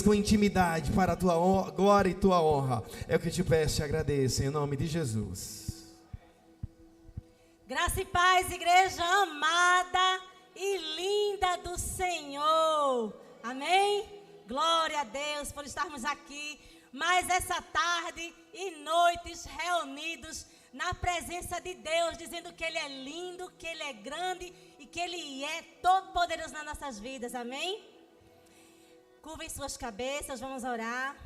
Com intimidade para a tua glória e tua honra. É o que te peço e agradeço em nome de Jesus. Graça e paz, igreja amada e linda do Senhor. Amém? Glória a Deus por estarmos aqui mais essa tarde e noites reunidos na presença de Deus, dizendo que Ele é lindo, que Ele é grande e que Ele é todo poderoso nas nossas vidas. Amém? Curvem suas cabeças, vamos orar.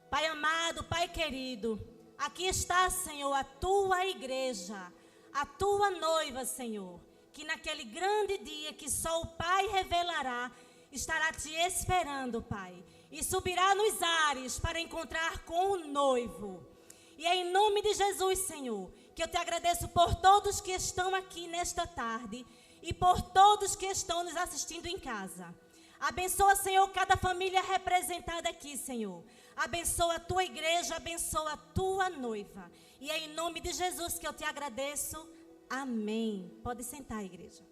Pai amado, Pai querido, aqui está, Senhor, a tua igreja, a tua noiva, Senhor, que naquele grande dia que só o Pai revelará, estará te esperando, Pai, e subirá nos ares para encontrar com o noivo. E é em nome de Jesus, Senhor, que eu te agradeço por todos que estão aqui nesta tarde e por todos que estão nos assistindo em casa. Abençoa, Senhor, cada família representada aqui, Senhor. Abençoa a tua igreja, abençoa a tua noiva. E é em nome de Jesus que eu te agradeço. Amém. Pode sentar, igreja.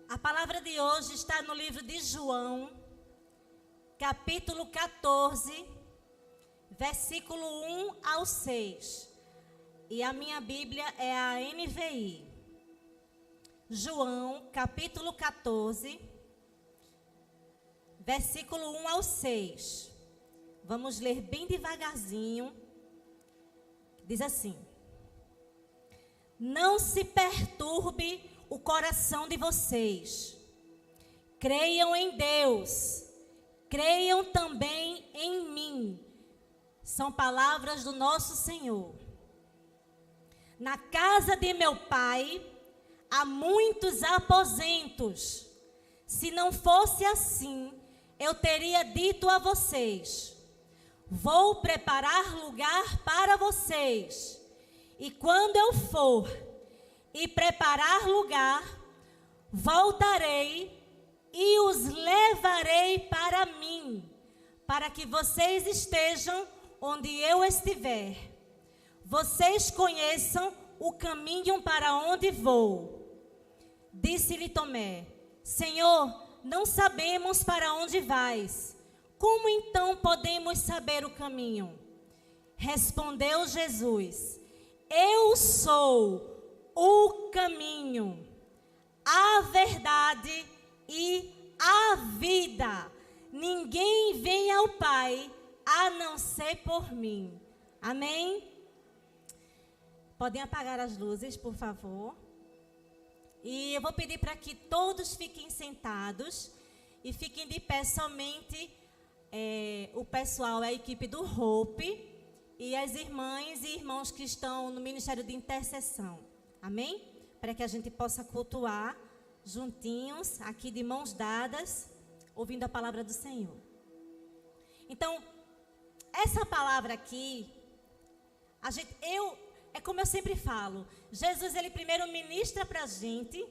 A palavra de hoje está no livro de João, capítulo 14, versículo 1 ao 6. E a minha Bíblia é a NVI. João, capítulo 14, versículo 1 ao 6. Vamos ler bem devagarzinho. Diz assim: Não se perturbe o coração de vocês. Creiam em Deus. Creiam também em mim. São palavras do nosso Senhor. Na casa de meu pai há muitos aposentos. Se não fosse assim, eu teria dito a vocês: vou preparar lugar para vocês. E quando eu for e preparar lugar, voltarei e os levarei para mim, para que vocês estejam onde eu estiver. Vocês conheçam o caminho para onde vou. Disse-lhe Tomé: Senhor, não sabemos para onde vais. Como então podemos saber o caminho? Respondeu Jesus: Eu sou o caminho, a verdade e a vida. Ninguém vem ao Pai a não ser por mim. Amém? Podem apagar as luzes, por favor. E eu vou pedir para que todos fiquem sentados e fiquem de pé somente o pessoal, a equipe do Hope e as irmãs e irmãos que estão no Ministério de Intercessão. Amém? Para que a gente possa cultuar juntinhos, aqui de mãos dadas, ouvindo a palavra do Senhor. Então, essa palavra aqui, é como eu sempre falo, Jesus, ele primeiro ministra para a gente,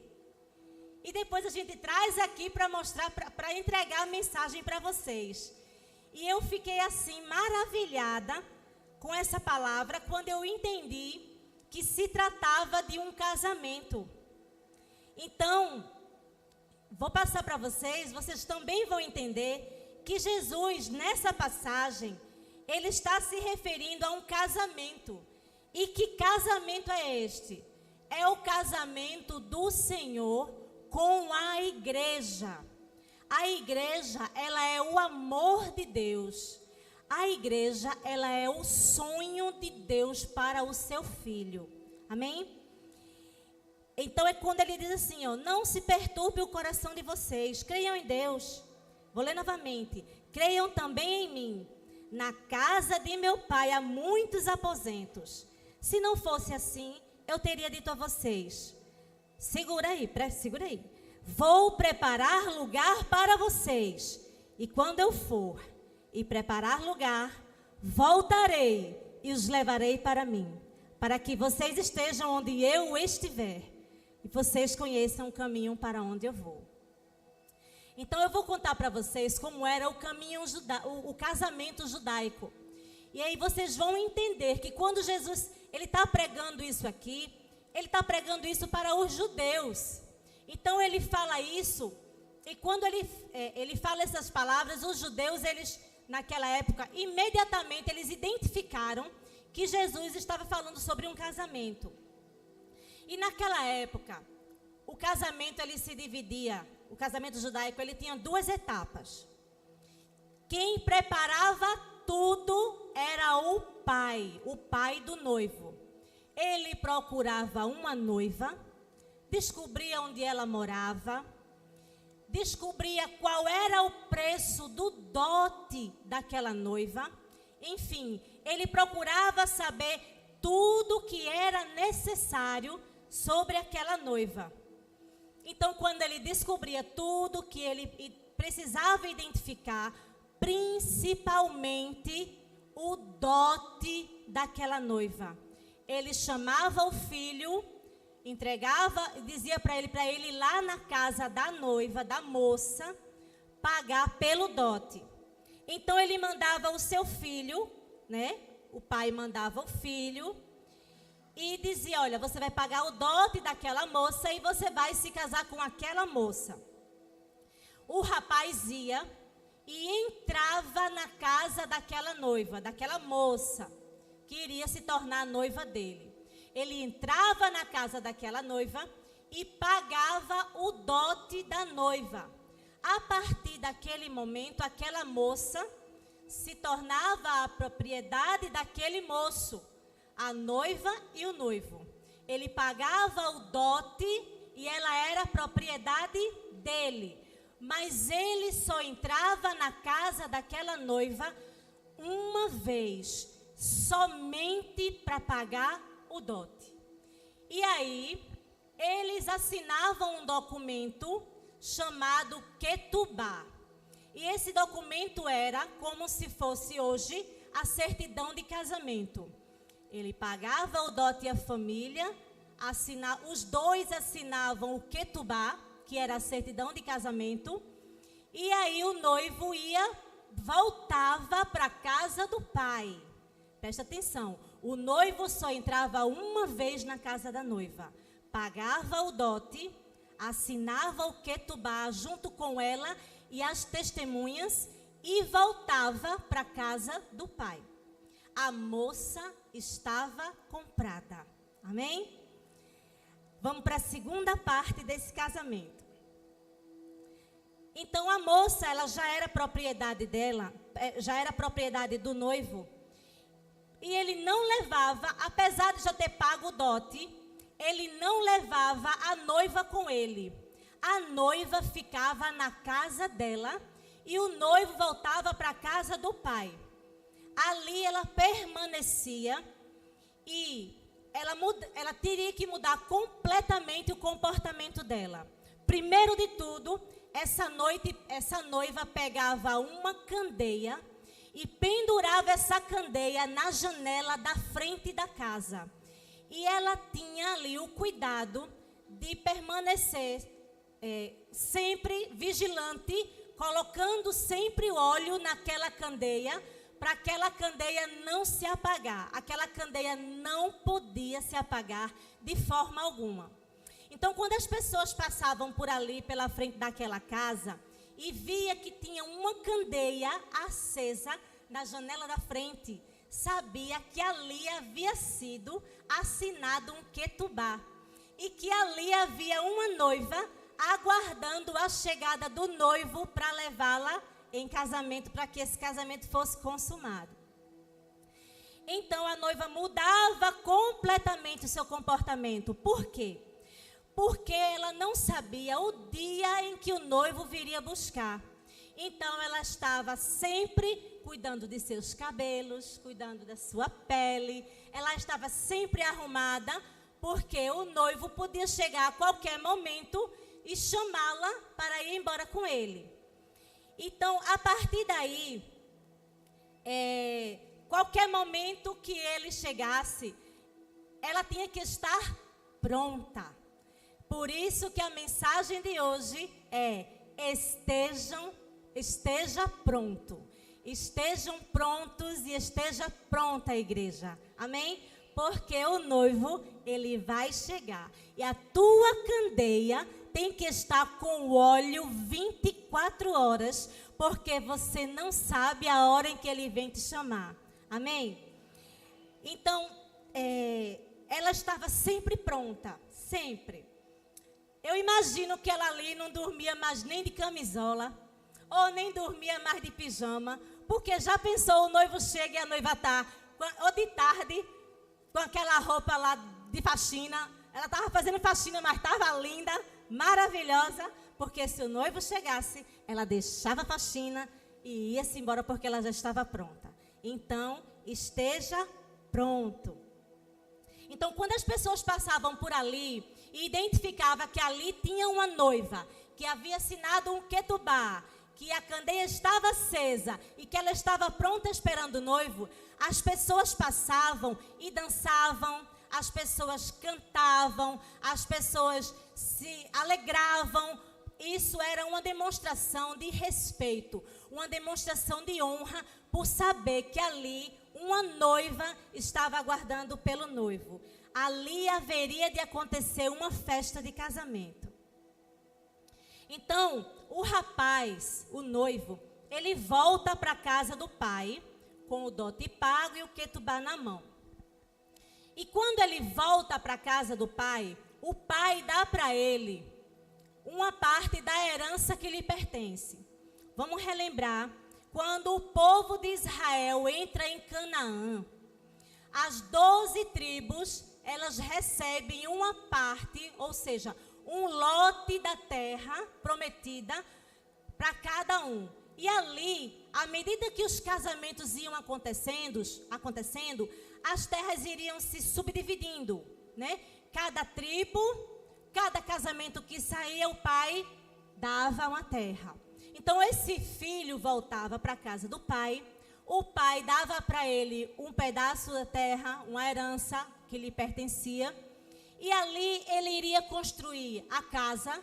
e depois a gente traz aqui para mostrar, para entregar a mensagem para vocês. E eu fiquei assim, maravilhada com essa palavra, quando eu entendi que se tratava de um casamento. Então, vou passar para vocês também vão entender que Jesus, nessa passagem, ele está se referindo a um casamento. E que casamento é este? É o casamento do Senhor com a igreja. A igreja, ela é o amor de Deus. A igreja, ela é o sonho de Deus para o seu filho. Amém? Então é quando ele diz assim, não se perturbe o coração de vocês. Creiam em Deus. Vou ler novamente. Creiam também em mim. Na casa de meu pai há muitos aposentos. Se não fosse assim, eu teria dito a vocês: segura aí. Vou preparar lugar para vocês. E quando eu for e preparar lugar, voltarei e os levarei para mim, para que vocês estejam onde eu estiver e vocês conheçam o caminho para onde eu vou. Então eu vou contar para vocês como era o casamento judaico. E aí vocês vão entender que quando Jesus ele está pregando isso aqui, ele está pregando isso para os judeus. Então ele fala isso, e quando ele fala essas palavras, os judeus, eles, naquela época, imediatamente eles identificaram que Jesus estava falando sobre um casamento. E naquela época, o casamento ele se dividia, o casamento judaico ele tinha duas etapas. Quem preparava tudo era o pai do noivo. Ele procurava uma noiva, descobria onde ela morava, descobria qual era o preço do dote daquela noiva. Enfim, ele procurava saber tudo que era necessário sobre aquela noiva. Então, quando ele descobria tudo que ele precisava identificar, principalmente o dote daquela noiva, ele chamava o filho, entregava, dizia para ele ir lá na casa da noiva, da moça, pagar pelo dote. Então ele mandava o seu filho, né? O pai mandava o filho e dizia: olha, você vai pagar o dote daquela moça e você vai se casar com aquela moça. O rapaz ia e entrava na casa daquela noiva, daquela moça, que iria se tornar a noiva dele. Ele entrava na casa daquela noiva e pagava o dote da noiva. A partir daquele momento, aquela moça se tornava a propriedade daquele moço, a noiva e o noivo. Ele pagava o dote e ela era propriedade dele. Mas ele só entrava na casa daquela noiva uma vez, somente para pagar o dote. E aí, eles assinavam um documento chamado Ketubá. E esse documento era como se fosse hoje a certidão de casamento. Ele pagava o dote e a família, os dois assinavam o Ketubá, que era a certidão de casamento, e aí o noivo voltava para a casa do pai. Presta atenção, o noivo só entrava uma vez na casa da noiva, pagava o dote, assinava o Ketubá junto com ela e as testemunhas e voltava para a casa do pai. A moça estava comprada. Amém? Vamos para a segunda parte desse casamento. Então a moça, ela já era propriedade dela, já era propriedade do noivo. E ele não levava, apesar de já ter pago o dote, ele não levava a noiva com ele. A noiva ficava na casa dela e o noivo voltava para a casa do pai. Ali ela permanecia e ela teria que mudar completamente o comportamento dela. Primeiro de tudo, essa noiva pegava uma candeia e pendurava essa candeia na janela da frente da casa. E ela tinha ali o cuidado de permanecer sempre vigilante, colocando sempre óleo naquela candeia, para aquela candeia não se apagar. Aquela candeia não podia se apagar de forma alguma. Então, quando as pessoas passavam por ali, pela frente daquela casa, e via que tinha uma candeia acesa na janela da frente, sabia que ali havia sido assinado um Ketubá. E que ali havia uma noiva aguardando a chegada do noivo para levá-la em casamento, para que esse casamento fosse consumado. Então a noiva mudava completamente o seu comportamento. Por quê? Porque ela não sabia o dia em que o noivo viria buscar. Então ela estava sempre cuidando de seus cabelos, cuidando da sua pele. Ela estava sempre arrumada, porque o noivo podia chegar a qualquer momento e chamá-la para ir embora com ele. Então, a partir daí, qualquer momento que ele chegasse, ela tinha que estar pronta. Por isso que a mensagem de hoje é: esteja pronto. Estejam prontos e esteja pronta a igreja. Amém? Porque o noivo, ele vai chegar. E a tua candeia tem que estar com o óleo 24 horas, porque você não sabe a hora em que ele vem te chamar. Amém? Então, ela estava sempre pronta, sempre. Eu imagino que ela ali não dormia mais nem de camisola, ou nem dormia mais de pijama, porque já pensou, o noivo chega e a noiva está, ou de tarde, com aquela roupa lá de faxina. Ela estava fazendo faxina, mas estava linda, maravilhosa, porque se o noivo chegasse, ela deixava a faxina e ia-se embora porque ela já estava pronta. Então, esteja pronto. Então, quando as pessoas passavam por ali e identificavam que ali tinha uma noiva, que havia assinado um ketubá, que a candeia estava acesa e que ela estava pronta esperando o noivo, as pessoas passavam e dançavam, as pessoas cantavam, as pessoas se alegravam. Isso era uma demonstração de respeito, uma demonstração de honra, por saber que ali uma noiva estava aguardando pelo noivo. Ali haveria de acontecer uma festa de casamento. Então, o rapaz, o noivo, ele volta para a casa do pai, com o dote pago e o ketubá na mão. E quando ele volta para a casa do pai, o pai dá para ele uma parte da herança que lhe pertence. Vamos relembrar, quando o povo de Israel entra em Canaã, as 12 tribos, elas recebem uma parte, ou seja, um lote da terra prometida para cada um. E ali, à medida que os casamentos iam acontecendo, as terras iriam se subdividindo, né? Cada tribo, cada casamento que saía, o pai dava uma terra. Então, esse filho voltava para a casa do pai, o pai dava para ele um pedaço da terra, uma herança que lhe pertencia, e ali ele iria construir a casa,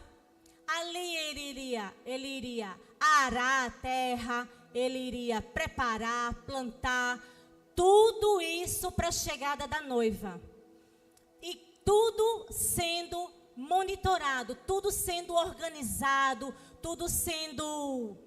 ali ele iria arar a terra, ele iria preparar, plantar, tudo isso para a chegada da noiva. E tudo sendo monitorado, tudo sendo organizado, tudo sendo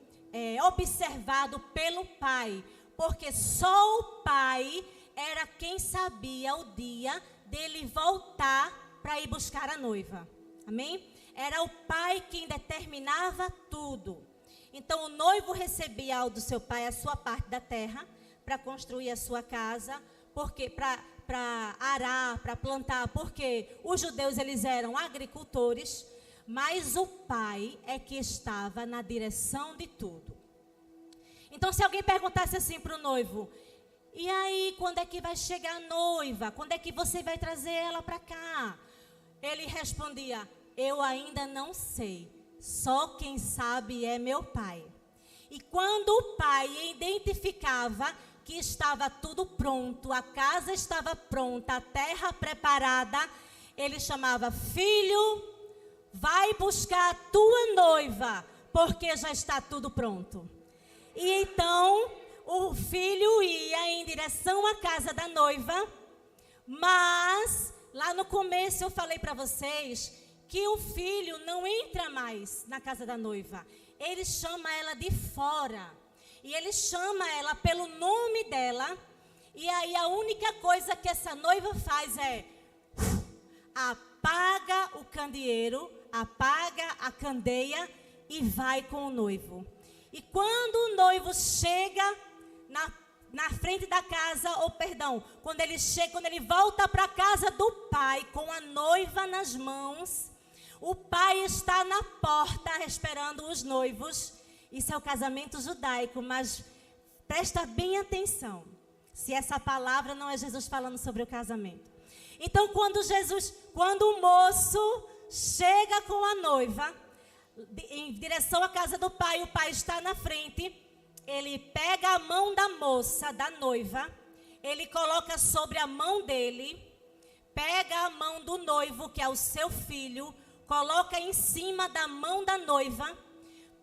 observado pelo pai, porque só o pai era quem sabia o dia dele voltar para ir buscar a noiva. Amém? Era o pai quem determinava tudo. Então o noivo recebia do seu pai a sua parte da terra para construir a sua casa, porque para arar, para plantar, porque os judeus eles eram agricultores, mas o pai é que estava na direção de tudo. Então se alguém perguntasse assim para o noivo: e aí, quando é que vai chegar a noiva? Quando é que você vai trazer ela para cá? Ele respondia: eu ainda não sei, só quem sabe é meu pai. E quando o pai identificava que estava tudo pronto, a casa estava pronta, a terra preparada, ele chamava: filho, vai buscar a tua noiva, porque já está tudo pronto. E então o filho ia em direção à casa da noiva, mas lá no começo eu falei para vocês que o filho não entra mais na casa da noiva. Ele chama ela de fora. E ele chama ela pelo nome dela. E aí a única coisa que essa noiva faz é apaga o candeeiro, apaga a candeia e vai com o noivo. E quando o noivo chega na frente da casa, quando ele volta para a casa do pai com a noiva nas mãos, o pai está na porta esperando os noivos. Isso é o casamento judaico, mas presta bem atenção, se essa palavra não é Jesus falando sobre o casamento. Então, quando o moço chega com a noiva em direção à casa do pai, o pai está na frente, ele pega a mão da moça, da noiva, ele coloca sobre a mão dele, pega a mão do noivo, que é o seu filho, coloca em cima da mão da noiva,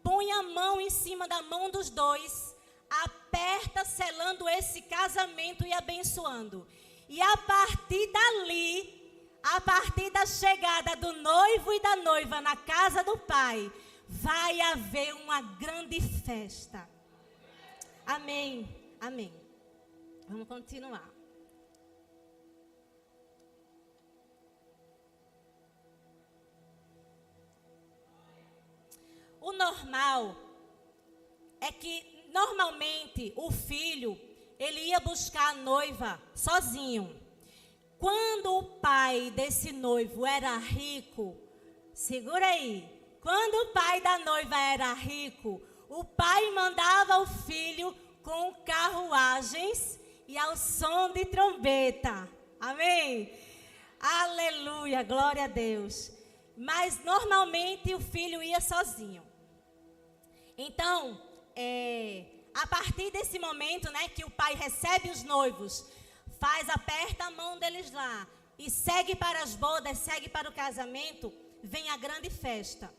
põe a mão em cima da mão dos dois, aperta, selando esse casamento e abençoando. E a partir dali, a partir da chegada do noivo e da noiva na casa do Pai, vai haver uma grande festa. Amém, amém. Vamos continuar. O normal é que, normalmente, o filho, ele ia buscar a noiva sozinho. Quando o pai desse noivo era rico, segura aí, quando o pai da noiva era rico, o pai mandava o filho com carruagens e ao som de trombeta. Amém? Aleluia, glória a Deus. Mas normalmente o filho ia sozinho. Então, a partir desse momento, né, que o pai recebe os noivos, aperta a mão deles lá e segue para as bodas, segue para o casamento, vem a grande festa.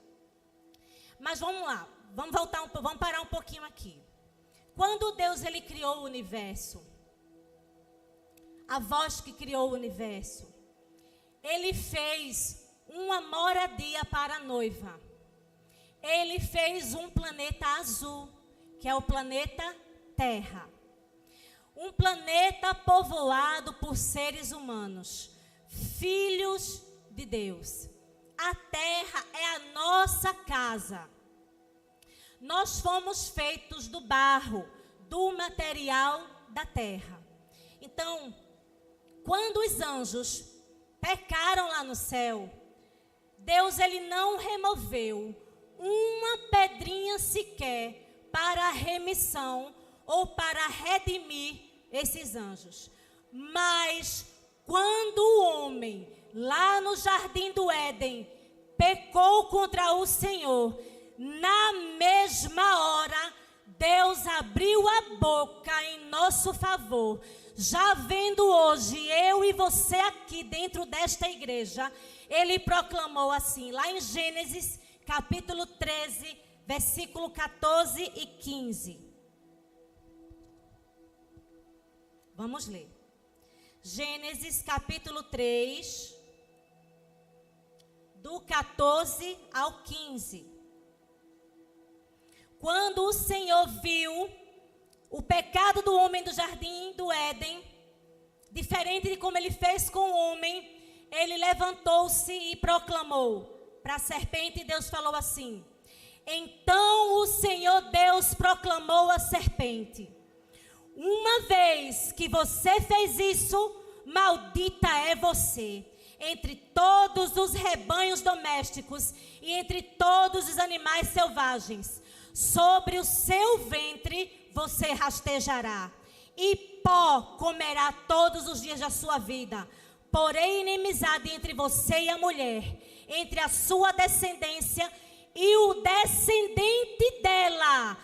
Mas vamos lá, vamos parar um pouquinho aqui. Quando Deus ele criou o universo, a voz que criou o universo, ele fez uma moradia para a noiva. Ele fez um planeta azul, que é o planeta Terra. Um planeta povoado por seres humanos, filhos de Deus. A Terra é a nossa casa. Nós fomos feitos do barro, do material da terra. Então, quando os anjos pecaram lá no céu, Deus ele não removeu uma pedrinha sequer para a remissão ou para redimir esses anjos. Mas quando o homem, lá no jardim do Éden, pecou contra o Senhor, na mesma hora, Deus abriu a boca em nosso favor. Já vendo hoje eu e você aqui dentro desta igreja, ele proclamou assim, lá em Gênesis capítulo 13, versículo 14 e 15. Vamos ler. Gênesis capítulo 3, do 14 ao 15. Quando o Senhor viu o pecado do homem do jardim do Éden, diferente de como ele fez com o homem, ele levantou-se e proclamou para a serpente, e Deus falou assim: então o Senhor Deus proclamou à serpente: uma vez que você fez isso, maldita é você entre todos os rebanhos domésticos e entre todos os animais selvagens. Sobre o seu ventre você rastejará, e pó comerá todos os dias da sua vida. Porém, inimizade entre você e a mulher, entre a sua descendência e o descendente dela.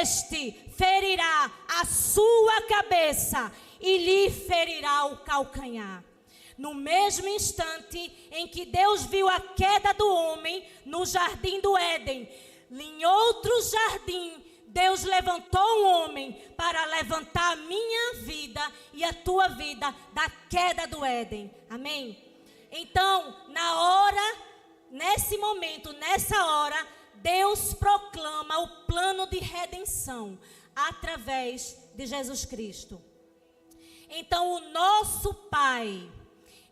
Este ferirá a sua cabeça e lhe ferirá o calcanhar. No mesmo instante em que Deus viu a queda do homem no jardim do Éden, em outro jardim, Deus levantou um homem para levantar a minha vida e a tua vida da queda do Éden. Amém? Então, nesse momento, nessa hora, Deus proclama o plano de redenção através de Jesus Cristo. Então, o nosso Pai,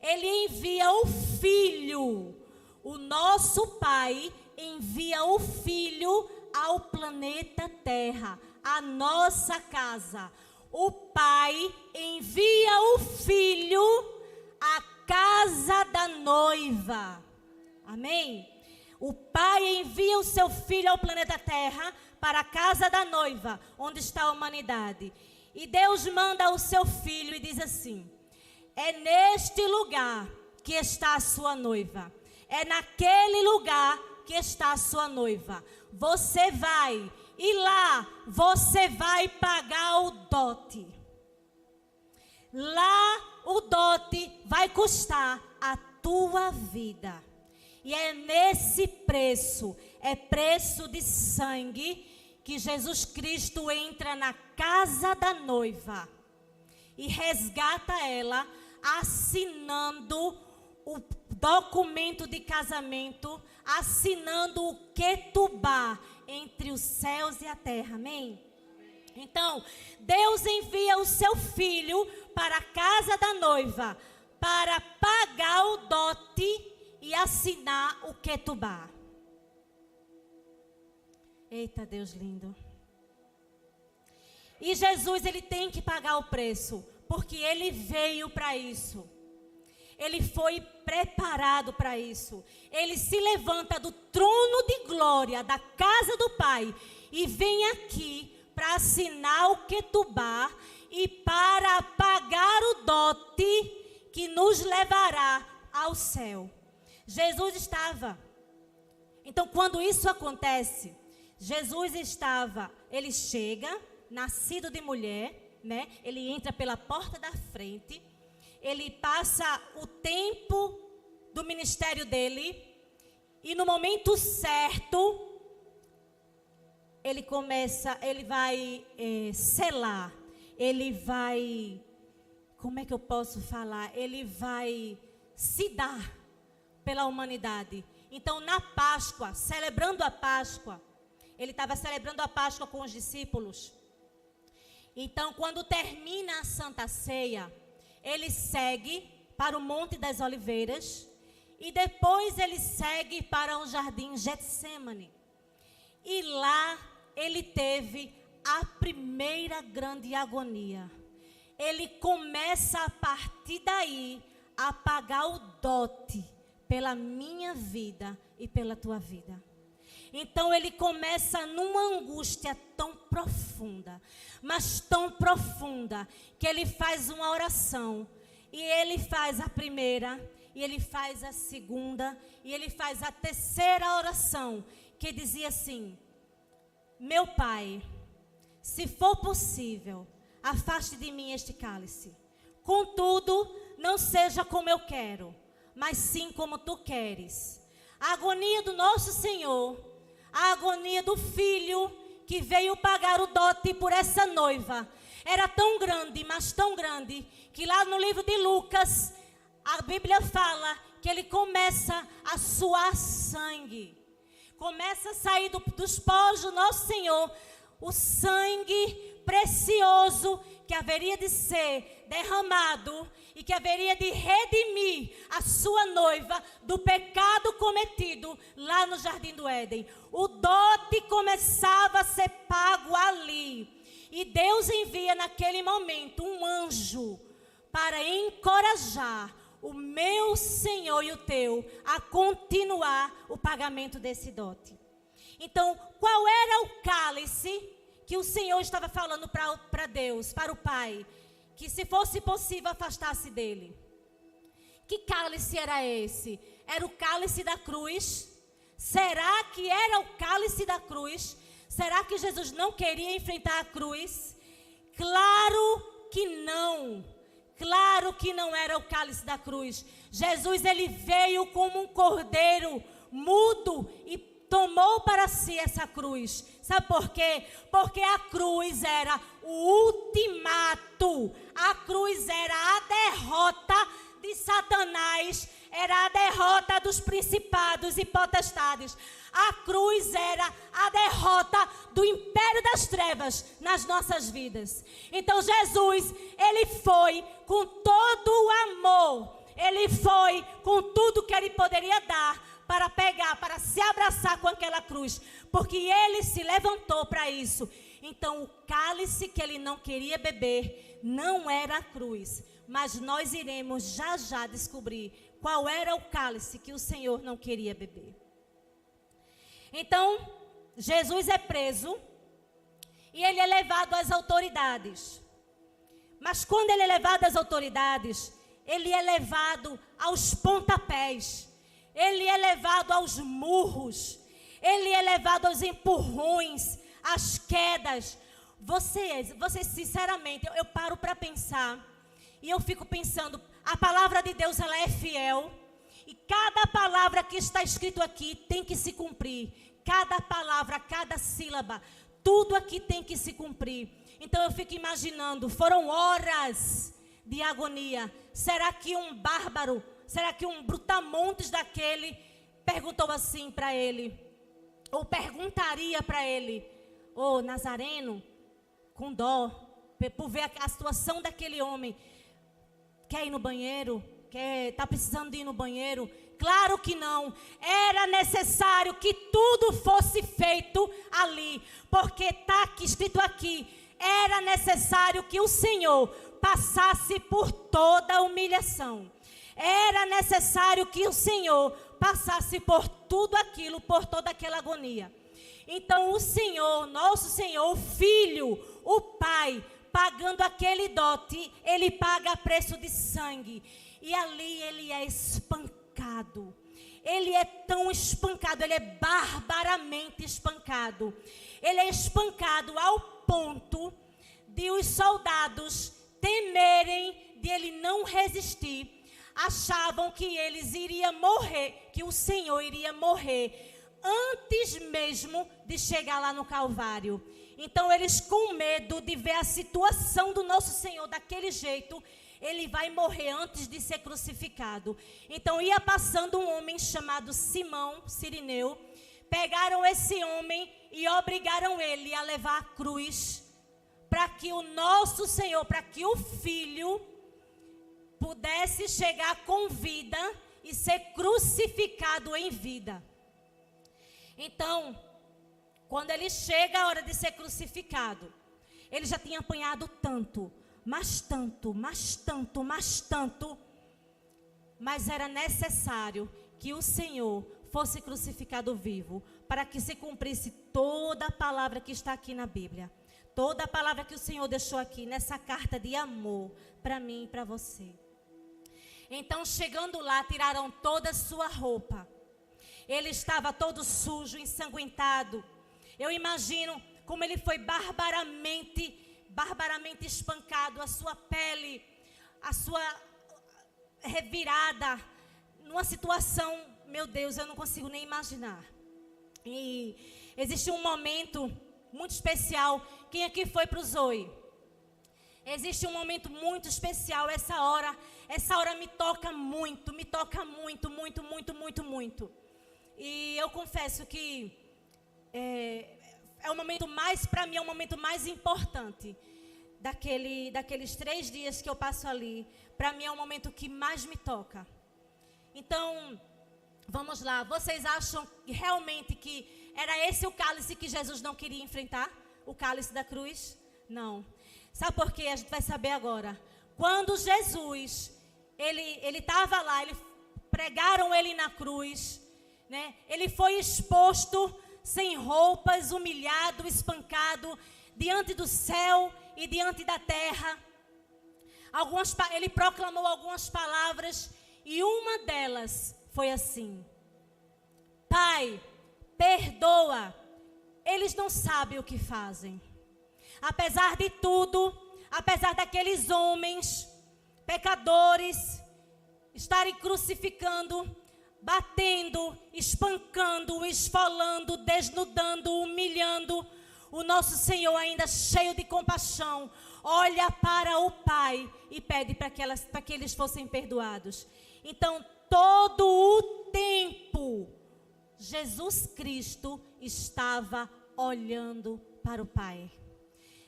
Ele envia o Filho. O nosso Pai envia o Filho ao planeta Terra, a nossa casa. O Pai envia o Filho à casa da noiva. Amém? O Pai envia o seu Filho ao planeta Terra para a casa da noiva, onde está a humanidade. E Deus manda o seu Filho e diz assim: é neste lugar que está a sua noiva. É naquele lugar que está a sua noiva. Você vai, e lá você vai pagar o dote. Lá o dote vai custar a tua vida. E é nesse preço, é preço de sangue, que Jesus Cristo entra na casa da noiva e resgata ela assinando o documento de casamento, assinando o Ketubá entre os céus e a terra. Amém? Então, Deus envia o seu filho para a casa da noiva para pagar o dote e assinar o Ketubá. Eita, Deus lindo. E Jesus, ele tem que pagar o preço, porque ele veio para isso. Ele foi preparado para isso. Ele se levanta do trono de glória da casa do Pai e vem aqui para assinar o Ketubá e para pagar o dote que nos levará ao céu. Jesus estava. Então, quando isso acontece, ele chega, nascido de mulher, né? Ele entra pela porta da frente, ele passa o tempo do ministério dele, e no momento certo, ele vai selar, ele vai, como é que eu posso falar? Ele vai se dar pela humanidade. Então, na Páscoa, celebrando a Páscoa, ele estava celebrando a Páscoa com os discípulos. Então, quando termina a Santa Ceia, ele segue para o Monte das Oliveiras e depois ele segue para o jardim Getsêmani. E lá ele teve a primeira grande agonia. Ele começa a partir daí a pagar o dote pela minha vida e pela tua vida. Então ele começa numa angústia tão profunda, mas tão profunda, que ele faz uma oração. E ele faz a primeira, e ele faz a segunda, e ele faz a terceira oração, que dizia assim: meu Pai, se for possível, afaste de mim este cálice. Contudo, não seja como eu quero, mas sim como tu queres. A agonia do nosso Senhor, a agonia do Filho que veio pagar o dote por essa noiva, era tão grande, mas tão grande, que lá no livro de Lucas, a Bíblia fala que ele começa a suar sangue. Começa a sair dos poros do nosso Senhor o sangue precioso que haveria de ser derramado e que haveria de redimir a sua noiva do pecado cometido lá no Jardim do Éden. O dote começava a ser pago ali. E Deus envia naquele momento um anjo para encorajar o meu Senhor e o teu a continuar o pagamento desse dote. Então, qual era o cálice que o Senhor estava falando para Deus, para o Pai, que se fosse possível afastasse dele? Que cálice era esse? Era o cálice da cruz? Será que era o cálice da cruz? Será que Jesus não queria enfrentar a cruz? Claro que não. Claro que não era o cálice da cruz. Jesus, ele veio como um cordeiro mudo e tomou para si essa cruz. Sabe por quê? Porque a cruz era o ultimato. A cruz era a derrota de Satanás, era a derrota dos principados e potestades. A cruz era a derrota do império das trevas nas nossas vidas. Então Jesus, ele foi com todo o amor, ele foi com tudo que ele poderia dar para pegar, para se abraçar com aquela cruz, porque ele se levantou para isso. Então o cálice que ele não queria beber não era a cruz, mas nós iremos já já descobrir qual era o cálice que o Senhor não queria beber. Então, Jesus é preso e ele é levado às autoridades. Mas quando ele é levado às autoridades, ele é levado aos pontapés, ele é levado aos murros, ele é levado aos empurrões, às quedas. Você sinceramente, eu paro para pensar e eu fico pensando, a palavra de Deus, ela é fiel. E cada palavra que está escrito aqui tem que se cumprir. Cada palavra, cada sílaba, tudo aqui tem que se cumprir. Então eu fico imaginando, foram horas de agonia. Será que um bárbaro, será que um brutamontes daquele perguntou assim para ele, ou perguntaria para ele: ô Nazareno, com dó, por ver a situação daquele homem, quer ir no banheiro? Está precisando de ir no banheiro? Claro que não. Era necessário que tudo fosse feito ali, porque está escrito aqui, era necessário que o Senhor passasse por toda a humilhação. Era necessário que o Senhor passasse por tudo aquilo, por toda aquela agonia. Então o Senhor, nosso Senhor, o Filho, o Pai, pagando aquele dote, ele paga a preço de sangue. E ali ele é espancado. Ele é tão espancado, ele é barbaramente espancado. Ele é espancado ao ponto de os soldados temerem de ele não resistir. Achavam que eles iriam morrer, que o Senhor iria morrer antes mesmo de chegar lá no Calvário. Então eles, com medo de ver a situação do nosso Senhor daquele jeito, ele vai morrer antes de ser crucificado. Então ia passando um homem chamado Simão Cirineu, pegaram esse homem e obrigaram ele a levar a cruz, para que o nosso Senhor, para que o Filho pudesse chegar com vida e ser crucificado em vida. Então, quando ele chega a hora de ser crucificado, ele já tinha apanhado tanto, mas tanto, mas tanto, mas tanto, mas era necessário que o Senhor fosse crucificado vivo, para que se cumprisse toda a palavra que está aqui na Bíblia, toda a palavra que o Senhor deixou aqui nessa carta de amor para mim e para você. Então, chegando lá, tiraram toda a sua roupa. Ele estava todo sujo, ensanguentado. Eu imagino como ele foi barbaramente espancado, a sua pele, a sua revirada, numa situação, meu Deus, eu não consigo nem imaginar. E existe um momento muito especial. Quem aqui foi para o Zoe? Existe um momento muito especial. Essa hora me toca muito, muito. E eu confesso que é o momento mais, para mim, é o momento mais importante daqueles 3 dias que eu passo ali. Para mim é o momento que mais me toca. Então, vamos lá. Vocês acham realmente que era esse o cálice que Jesus não queria enfrentar? O cálice da cruz? Não. Sabe por quê? A gente vai saber agora. Quando Jesus, ele estava lá, pregaram ele na cruz, né? Ele foi exposto sem roupas, humilhado, espancado, diante do céu e diante da terra. Ele proclamou algumas palavras e uma delas foi assim: Pai, perdoa, eles não sabem o que fazem. Apesar de tudo, apesar daqueles homens pecadores estarem crucificando, batendo, espancando, esfolando, desnudando, humilhando, o nosso Senhor, ainda cheio de compaixão, olha para o Pai e pede para que eles fossem perdoados. Então, todo o tempo, Jesus Cristo estava olhando para o Pai.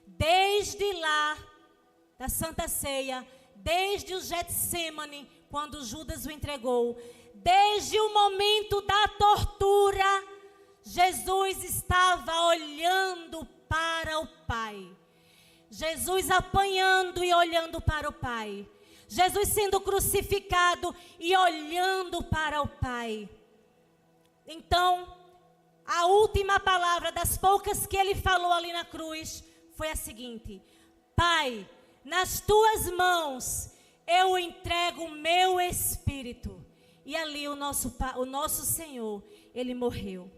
Desde lá, da Santa Ceia, desde o Getsêmani, quando Judas o entregou, desde o momento da tortura, Jesus estava olhando para o Pai. Jesus apanhando e olhando para o Pai. Jesus sendo crucificado e olhando para o Pai. Então, a última palavra das poucas que ele falou ali na cruz foi a seguinte: Pai, nas tuas mãos eu entrego o meu espírito. E ali o nosso Senhor, ele morreu.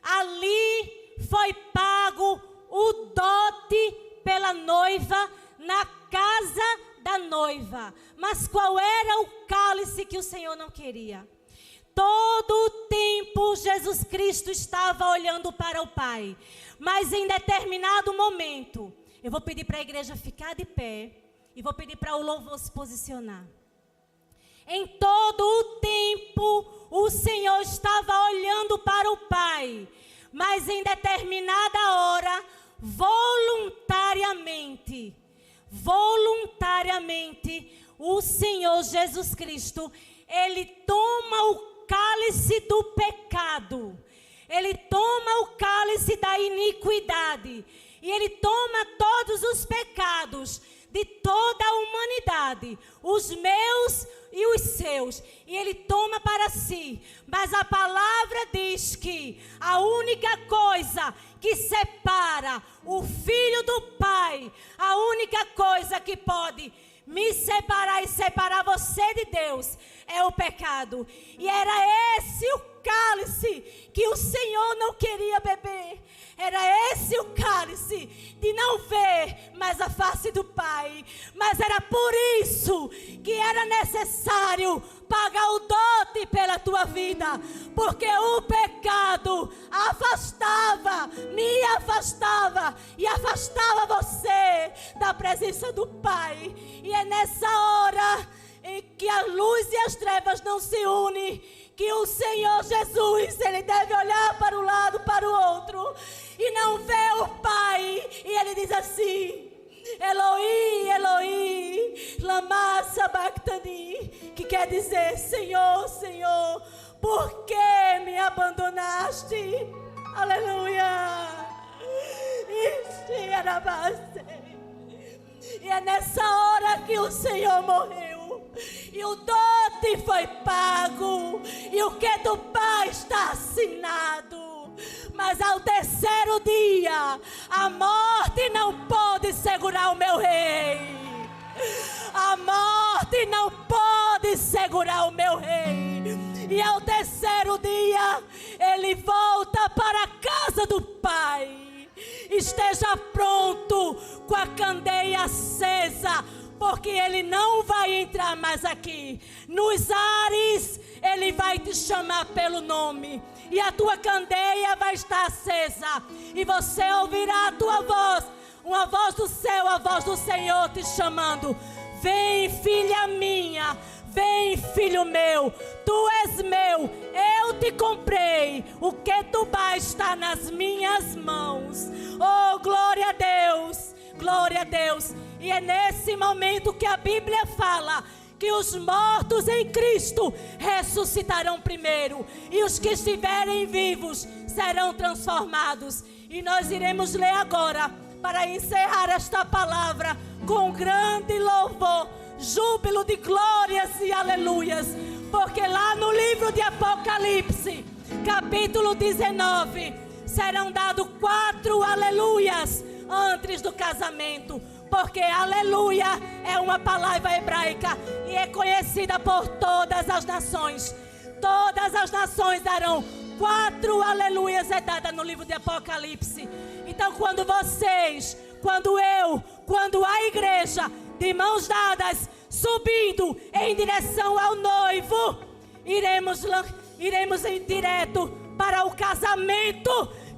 Ali foi pago o dote pela noiva na casa da noiva. Mas qual era o cálice que o Senhor não queria? Todo o tempo Jesus Cristo estava olhando para o Pai. Mas em determinado momento, eu vou pedir para a igreja ficar de pé E vou pedir para o louvor se posicionar. Em todo o tempo, o Senhor estava olhando para o Pai, mas em determinada hora, voluntariamente, o Senhor Jesus Cristo, Ele toma o cálice do pecado, Ele toma o cálice da iniquidade, e Ele toma todos os pecados de toda a humanidade, os meus e os seus, e Ele toma para si. Mas a palavra diz que a única coisa que separa o Filho do Pai, a única coisa que pode me separar e separar você de Deus, é o pecado. E era esse o cálice que o Senhor não queria beber. Era esse o cálice de não ver mais a face do Pai. Mas era por isso que era necessário pagar o dote pela tua vida. Porque o pecado me afastava e afastava você da presença do Pai. E é nessa hora em que a luz e as trevas não se unem, que o Senhor Jesus, Ele deve olhar para um lado, para o outro, e não vê o Pai, e Ele diz assim: Eloí, Eloí, lama sabachthani, que quer dizer: Senhor, Senhor, por que me abandonaste? Aleluia. E é nessa hora que o Senhor morreu, e o dote foi pago, e o que do Pai está assinado. Mas ao terceiro dia, a morte não pode segurar o meu rei. A morte não pode segurar o meu rei. E ao terceiro dia, ele volta para a casa do Pai. Esteja pronto com a candeia acesa, porque ele não vai entrar mais aqui. Nos ares, ele vai te chamar pelo nome, e a tua candeia vai estar acesa, e você ouvirá a tua voz, uma voz do céu, a voz do Senhor te chamando: vem, filha minha, vem, filho meu, tu és meu, eu te comprei, o que tu vais está nas minhas mãos. Oh, glória a Deus, glória a Deus. E é nesse momento que a Bíblia fala que os mortos em Cristo ressuscitarão primeiro, e os que estiverem vivos serão transformados. E nós iremos ler agora, para encerrar esta palavra, com grande louvor, júbilo de glórias e aleluias, porque lá no livro de Apocalipse, capítulo 19, serão dados 4 aleluias antes do casamento. Porque aleluia é uma palavra hebraica e é conhecida por todas as nações. Todas as nações darão 4 aleluias, é dada no livro de Apocalipse. Então quando vocês, quando eu, quando a igreja, de mãos dadas, subindo em direção ao noivo, iremos em direto para o casamento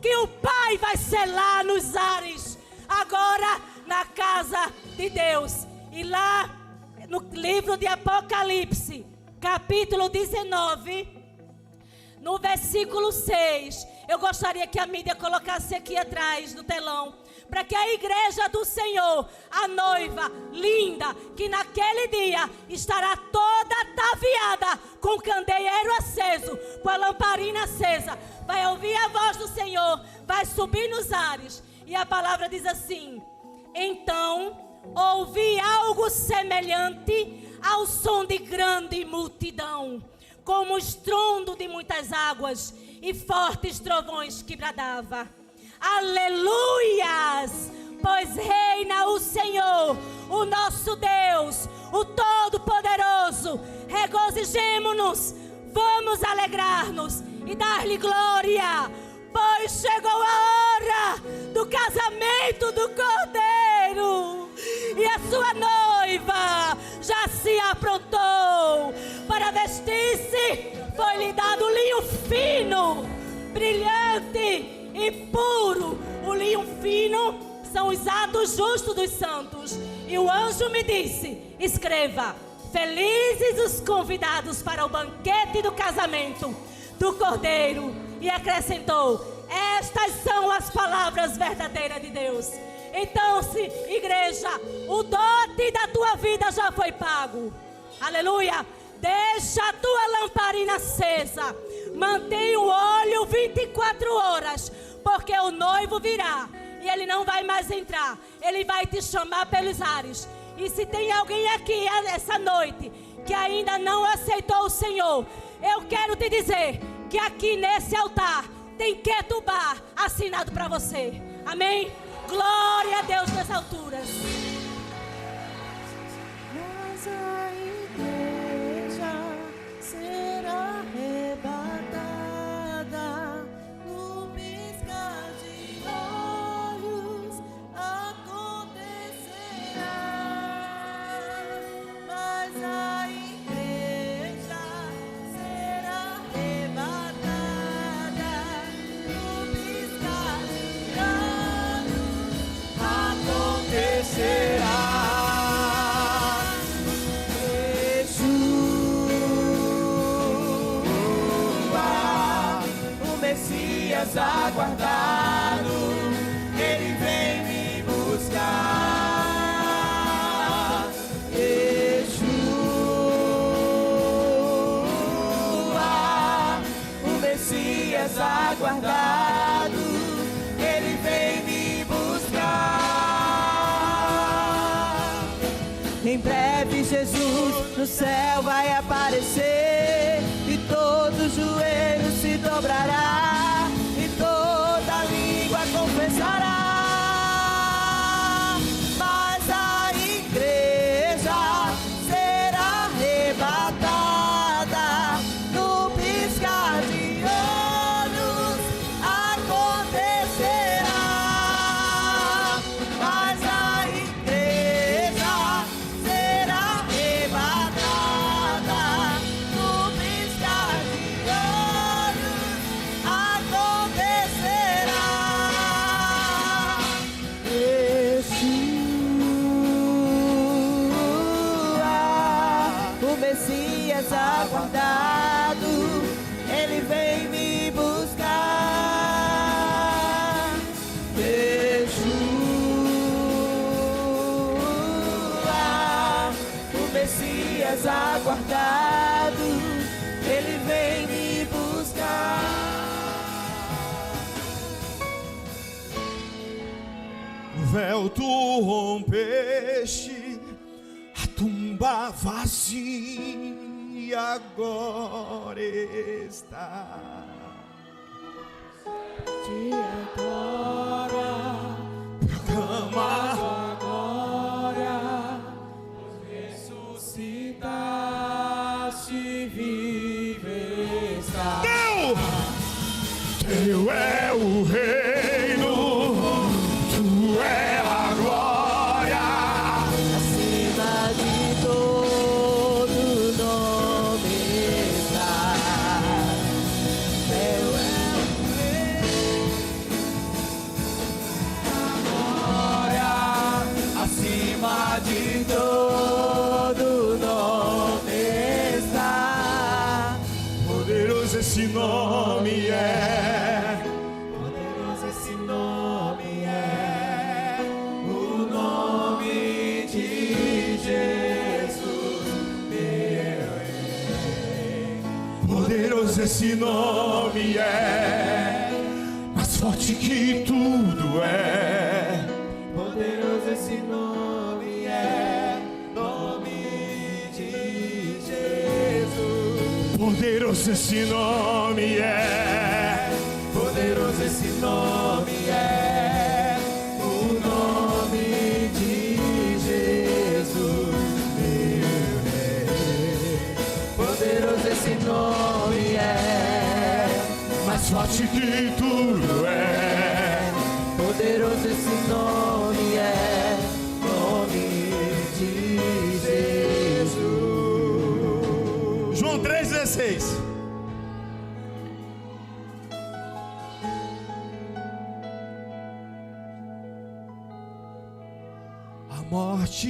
que o Pai vai selar nos ares. Agora na casa de Deus. E lá no livro de Apocalipse, capítulo 19, no versículo 6, eu gostaria que a mídia colocasse aqui atrás no telão, para que a igreja do Senhor, a noiva linda, que naquele dia estará toda ataviada, com o candeeiro aceso, com a lamparina acesa, vai ouvir a voz do Senhor, vai subir nos ares. E a palavra diz assim: então ouvi algo semelhante ao som de grande multidão, como o estrondo de muitas águas e fortes trovões que bradava: aleluias! Pois reina o Senhor, o nosso Deus, o Todo-Poderoso. Regozijemo-nos, vamos alegrar-nos e dar-lhe glória, pois chegou a hora do casamento do Cordeiro, e a sua noiva já se aprontou para vestir-se. Foi-lhe dado linho fino, brilhante e puro. O linho fino são os atos justos dos santos. E o anjo me disse: escreva: felizes os convidados para o banquete do casamento do Cordeiro. E acrescentou: estas são as palavras verdadeiras de Deus. Então, igreja, o dote da tua vida já foi pago. Aleluia. Deixa a tua lamparina acesa. Mantenha o óleo 24 horas, porque o noivo virá e ele não vai mais entrar. Ele vai te chamar pelos ares. E se tem alguém aqui essa noite que ainda não aceitou o Senhor, eu quero te dizer que aqui nesse altar tem Ketubá assinado para você. Amém? Glória a Deus nas alturas. Mas a igreja será arrebatada no piscar de olhos, acontecerá. Mas a igreja será arrebatada no piscar de olhos, acontecerá. Aguardado, ele vem me buscar. Yeshua, o Messias aguardado, ele vem me buscar. Em breve Jesus no céu vai aparecer e todo joelho se dobrará. Confessará, mas a igreja será arrebatada no piscar de olhos, acontecerá. Mas a igreja será arrebatada no piscar de olhos, acontecerá. Messias aguardado, ele vem me buscar. Yeshua, o Messias aguardado, ele vem me buscar. O véu tu rompeste, a tumba vazia agora está. De agora, Proclama agora, ressuscitaste, vive está. Teu é o reino, tu é a glória. Acima de todo nome está. Teu é o glória, acima de todo nome está. Poderoso esse nome é. Poderoso esse nome é, o nome de Jesus, meu Rei. Poderoso esse nome é, mais forte que tudo é. Poderoso esse nome é, nome de Jesus. Poderoso esse nome é. Poderoso esse nome é, o nome de Jesus, meu Rei. Poderoso esse nome é, Mais forte que tudo é. poderoso esse nome é, nome de Jesus. João 3,16.